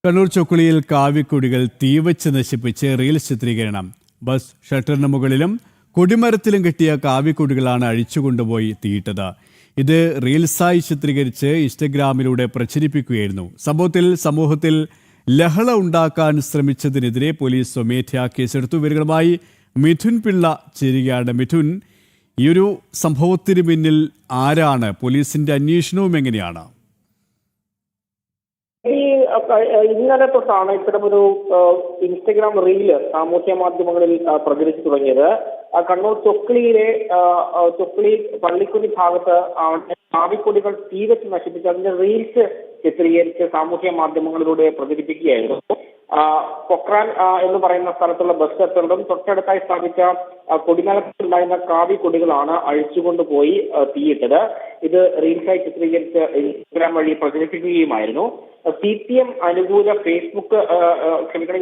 കണ്ണൂർ ചൊക്കുളിയിൽ കാവിക്കൊടികൾ തീവച്ച് നശിപ്പിച്ച് റീൽസ് ചിത്രീകരണം. ബസ് ഷട്ടറിന് മുകളിലും കൊടിമരത്തിലും കെട്ടിയ കാവിക്കൊടികളാണ് അഴിച്ചുകൊണ്ടുപോയി തീയിട്ടത്. ഇത് റീൽസായി ചിത്രീകരിച്ച് ഇൻസ്റ്റഗ്രാമിലൂടെ പ്രചരിപ്പിക്കുകയായിരുന്നു. സംഭവത്തിൽ സമൂഹത്തിൽ ലഹള ഉണ്ടാക്കാൻ ശ്രമിച്ചതിനെതിരെ പോലീസ് സ്വമേധയാ കേസെടുത്തു. ഇവരുമായി മിഥുൻ പിള്ള ചേരുകയാണ്. മിഥുൻ, ഈ ഒരു സംഭവത്തിന് പിന്നിൽ ആരാണ്? പോലീസിന്റെ അന്വേഷണവും എങ്ങനെയാണ്? ഇന്നലെ തൊട്ടാണ് ഇത്തരമൊരു ഇൻസ്റ്റഗ്രാം റീല് സാമൂഹ്യ മാധ്യമങ്ങളിൽ പ്രചരിച്ചു തുടങ്ങിയത്. കണ്ണൂർ ചൊക്ലി പള്ളിക്കുടി ഭാഗത്ത് കാവിക്കൊടികൾ തീവച്ച് നശിപ്പിച്ച് അതിന്റെ റീൽസ് ചിത്രീകരിച്ച് സാമൂഹ്യ മാധ്യമങ്ങളിലൂടെ പ്രചരിപ്പിക്കുകയായിരുന്നു. പൊക്രാൻ എന്ന് പറയുന്ന സ്ഥലത്തുള്ള ബസ് സ്റ്റോപ്പിലും തൊട്ടടുത്തായി സ്ഥാപിച്ച കൊടിമരത്തിലുണ്ടായിരുന്ന കാവിക്കൊടികളാണ് അഴിച്ചുകൊണ്ടുപോയി തീയിട്ടത്. ഇത് റീൽസായി ചിത്രീകരിച്ച് ഇൻസ്റ്റഗ്രാം വഴി പ്രചരിപ്പിക്കുകയുമായിരുന്നു. CPM അനുകൂല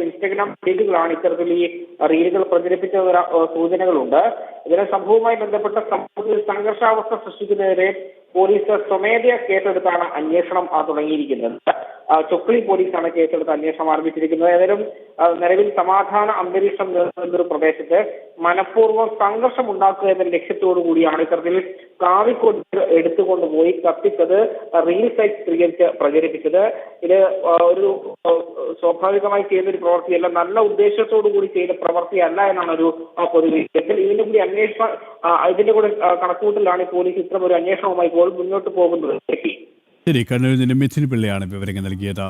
ഇൻസ്റ്റഗ്രാം പേജുകളാണ് ഇത്തരത്തിൽ ഈ റീലുകൾ പ്രചരിപ്പിച്ച സൂചനകളുണ്ട്. ഇതിനെ സംഭവവുമായി ബന്ധപ്പെട്ട സംഭവത്തിൽ സംഘർഷാവസ്ഥ സൃഷ്ടിക്കുന്നതിനെതിരെ പോലീസ് സ്വമേധയാ കേസെടുത്താണ് അന്വേഷണം തുടങ്ങിയിരിക്കുന്നത്. ചൊക്ലി പോലീസാണ് കേസെടുത്ത് അന്വേഷണം ആരംഭിച്ചിരിക്കുന്നത്. ഏതായാലും നിലവിൽ സമാധാന അന്തരീക്ഷം നിലനിൽക്കുന്ന ഒരു പ്രദേശത്ത് മനഃപൂർവ്വം സംഘർഷം ഉണ്ടാക്കുക എന്ന ലക്ഷ്യത്തോടു കൂടിയാണ് ഇത്തരത്തിൽ കാവിക്കൊടി എടുത്തുകൊണ്ടുപോയി കത്തിച്ചത്, റീൽസായി ചിത്രീകരിച്ച് പ്രചരിപ്പിച്ചത്. ഇത് ഒരു സ്വാഭാവികമായി ചെയ്യുന്ന ഒരു പ്രവൃത്തിയല്ല, നല്ല ഉദ്ദേശത്തോടു കൂടി ചെയ്ത പ്രവൃത്തിയല്ല എന്നാണ് ഒരു പൊതുവിൽ. ഇതിന്റെ കൂടെ കണക്കുകൂട്ടലാണ് പോലീസ് ഇത്തരം ഒരു അന്വേഷണവുമായി മുന്നോട്ട് പോകുന്നത്. ശരി, കണ്ണൂരിൽ നിന്ന് മിഥുൻ പിള്ളയാണ് വിവരങ്ങൾ നൽകിയത്.